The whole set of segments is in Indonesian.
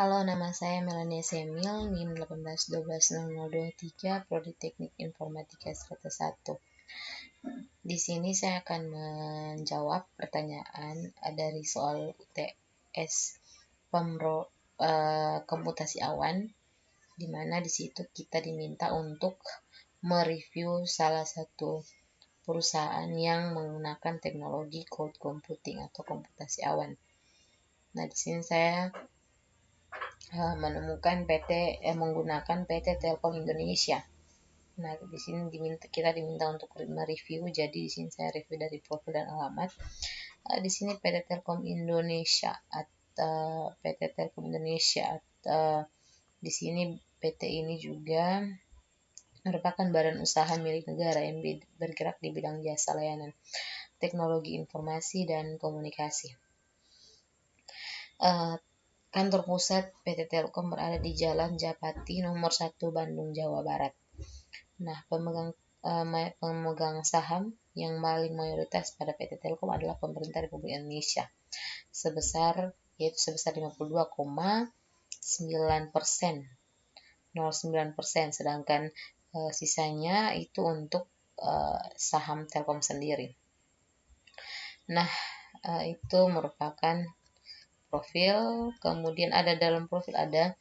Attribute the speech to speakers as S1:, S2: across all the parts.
S1: Halo, nama saya Melania Semil, NIM 1812023, Prodi Teknik Informatika Strata 1. Di sini saya akan menjawab pertanyaan dari soal UTS komputasi awan, di mana di situ kita diminta untuk mereview salah satu perusahaan yang menggunakan teknologi cloud computing atau komputasi awan. Nah, di sini saya menemukan menggunakan PT Telkom Indonesia. Nah, di sini kita diminta untuk mereview. Jadi di sini saya review dari profil dan alamat. Di sini PT Telkom Indonesia atau PT Telkom Indonesia di sini PT ini juga merupakan badan usaha milik negara yang bergerak di bidang jasa layanan teknologi informasi dan komunikasi. Kantor pusat PT Telkom berada di Jalan Japati nomor 1 Bandung, Jawa Barat. Nah, pemegang saham yang paling mayoritas pada PT Telkom adalah pemerintah Republik Indonesia sebesar 52,9%, 0,9%, sedangkan sisanya itu untuk saham Telkom sendiri. Nah, itu merupakan profil. Kemudian dalam profil ada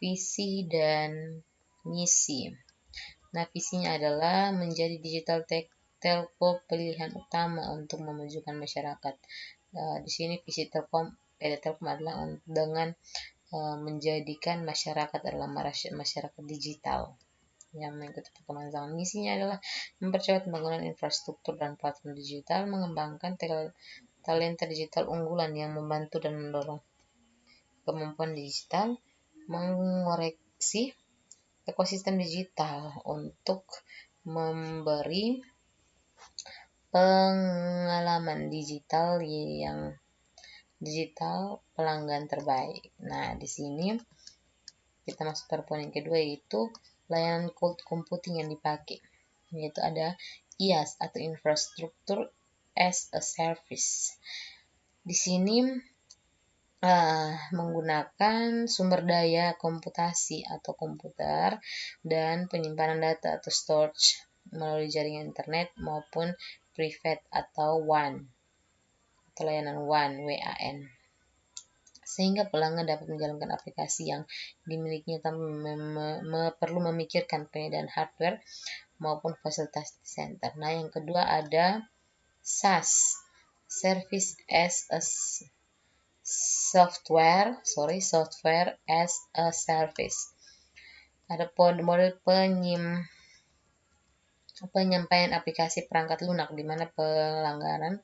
S1: visi dan misi. Nah, visinya adalah menjadi digital telco pilihan utama untuk memajukan masyarakat. Di sini visi PT Telkom adalah dengan menjadikan masyarakat adalah masyarakat digital yang mengikuti perkembangan zaman. Misinya adalah mempercepat pembangunan infrastruktur dan platform digital, mengembangkan talenta digital unggulan yang membantu dan mendorong kemampuan digital, mengoreksi ekosistem digital untuk memberi pengalaman digital pelanggan terbaik. Nah, di sini kita masuk ke poin yang kedua, yaitu layanan cloud computing yang dipakai, yaitu ada IaaS atau Infrastructure as a Service. Di sini menggunakan sumber daya komputasi atau komputer dan penyimpanan data atau storage melalui jaringan internet maupun private atau WAN atau layanan WAN, sehingga pelanggan dapat menjalankan aplikasi yang dimilikinya tanpa perlu memikirkan penyediaan hardware maupun fasilitas center. Nah, yang kedua ada SaaS, Service as a Software as a Service. Ada model penyampaian aplikasi perangkat lunak, di mana pelanggan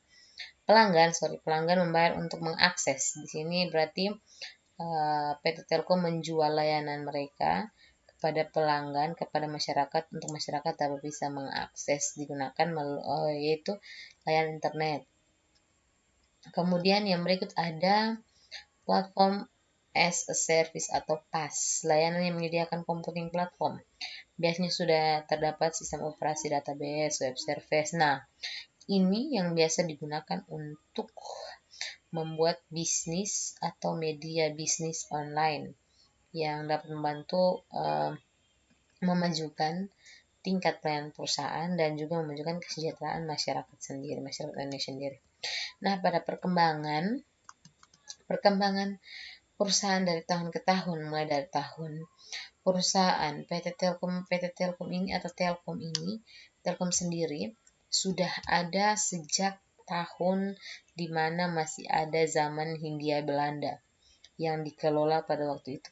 S1: membayar untuk mengakses. Di sini berarti PT Telkom menjual layanan mereka kepada pelanggan, kepada masyarakat, untuk masyarakat dapat bisa mengakses, digunakan yaitu layanan internet. Kemudian yang berikut ada Platform as a Service atau PaaS, layanan yang menyediakan computing platform. Biasanya sudah terdapat sistem operasi database, web service. Nah, ini yang biasa digunakan untuk membuat bisnis atau media bisnis online yang dapat membantu memajukan tingkat pelayanan perusahaan dan juga memajukan kesejahteraan masyarakat Indonesia sendiri. Nah, pada perkembangan perusahaan dari tahun ke tahun, mulai dari tahun perusahaan PT Telkom ini atau Telkom sendiri sudah ada sejak tahun di mana masih ada zaman Hindia Belanda yang dikelola pada waktu itu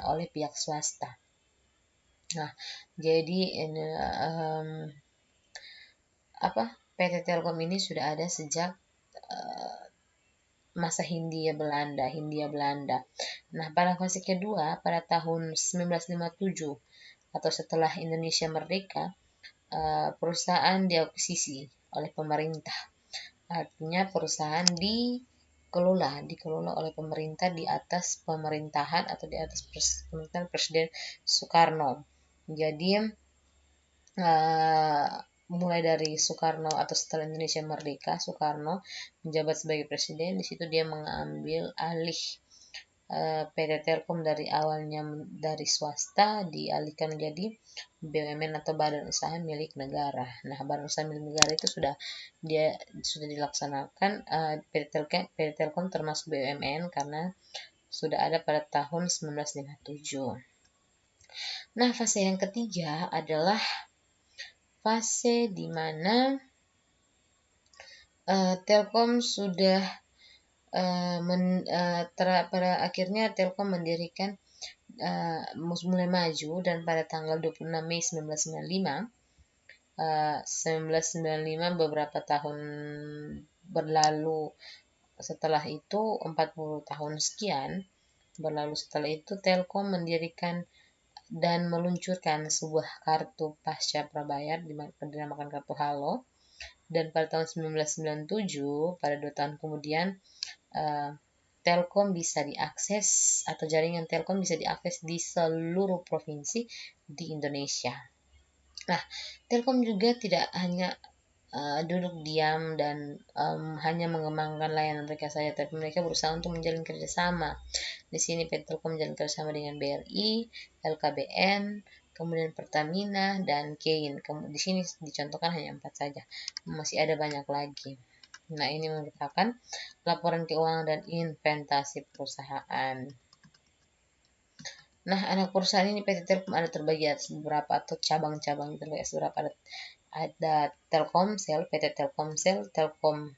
S1: oleh pihak swasta. Nah, jadi PT Telkom ini sudah ada sejak masa Hindia Belanda. Nah, pada fase kedua pada tahun 1957 atau setelah Indonesia merdeka, perusahaan diakuisisi oleh pemerintah. Artinya perusahaan dikelola oleh pemerintah di atas pemerintahan atau di atas pemerintahan Presiden Soekarno. Jadi mulai dari Soekarno atau setelah Indonesia merdeka, Soekarno menjabat sebagai presiden. Di situ dia mengambil alih PT Telkom dari awalnya dari swasta dialihkan menjadi BUMN atau badan usaha milik negara. Nah, badan usaha milik negara itu sudah dilaksanakan. PT Telkom termasuk BUMN karena sudah ada pada tahun 1957. Nah, fase yang ketiga adalah fase di mana Telkom sudah pada akhirnya Telkom mendirikan mulai maju, dan pada tanggal 26 Mei 1995 beberapa tahun berlalu setelah itu, 40 tahun sekian berlalu setelah itu, Telkom mendirikan dan meluncurkan sebuah kartu pasca prabayar dinamakan kartu Halo. Dan pada tahun 1997, pada 2 tahun kemudian, Telkom bisa diakses atau jaringan Telkom bisa diakses di seluruh provinsi di Indonesia. Nah, Telkom juga tidak hanya duduk diam dan hanya mengembangkan layanan mereka saja, tapi mereka berusaha untuk menjalin kerjasama. Di sini PT Telkom menjalin kerjasama dengan BRI, LKBN, kemudian Pertamina, dan Kein. Di sini dicontohkan hanya 4 saja, masih ada banyak lagi. Nah, ini merupakan laporan keuangan dan inventasi perusahaan. Nah, anak perusahaan ini PT Telkom ada terbagi atas beberapa atau cabang-cabang terbagi atas beberapa. Ada Telkomsel, PT Telkomsel, Telkom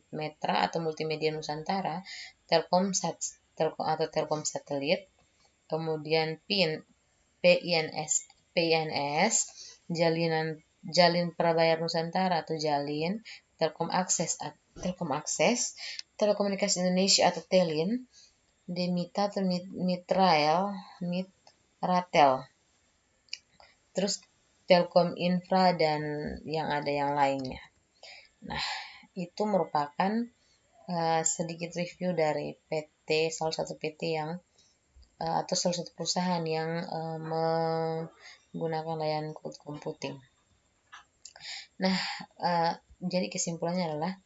S1: Metra atau Multimedia Nusantara, Telkomsat atau Telkom Satelit, kemudian PINS, Jalin Prabayar Nusantara atau Jalin, Telkom Akses, Telekomunikasi Indonesia atau Telin, Demita atau Mitratel, terus Telkom Infra, dan yang lainnya. Nah, itu merupakan sedikit review dari salah satu PT yang atau salah satu perusahaan yang menggunakan layanan cloud computing. Nah, jadi kesimpulannya adalah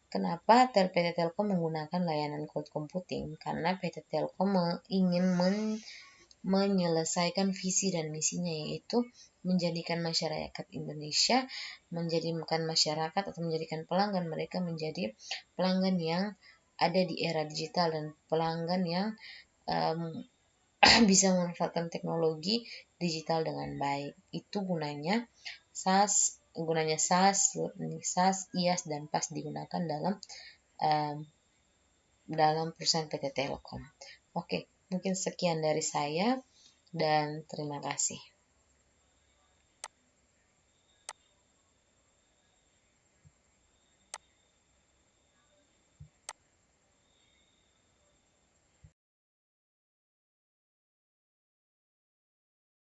S1: kenapa PT Telkom menggunakan layanan cloud computing? Karena PT Telkom ingin menyelesaikan visi dan misinya, yaitu menjadikan masyarakat Indonesia, menjadikan masyarakat atau menjadikan pelanggan mereka menjadi pelanggan yang ada di era digital dan pelanggan yang bisa memanfaatkan teknologi digital dengan baik. Itu gunanya SaaS, IaaS, dan PaaS digunakan dalam perusahaan PT Telkom. Oke, mungkin sekian dari saya dan terima kasih.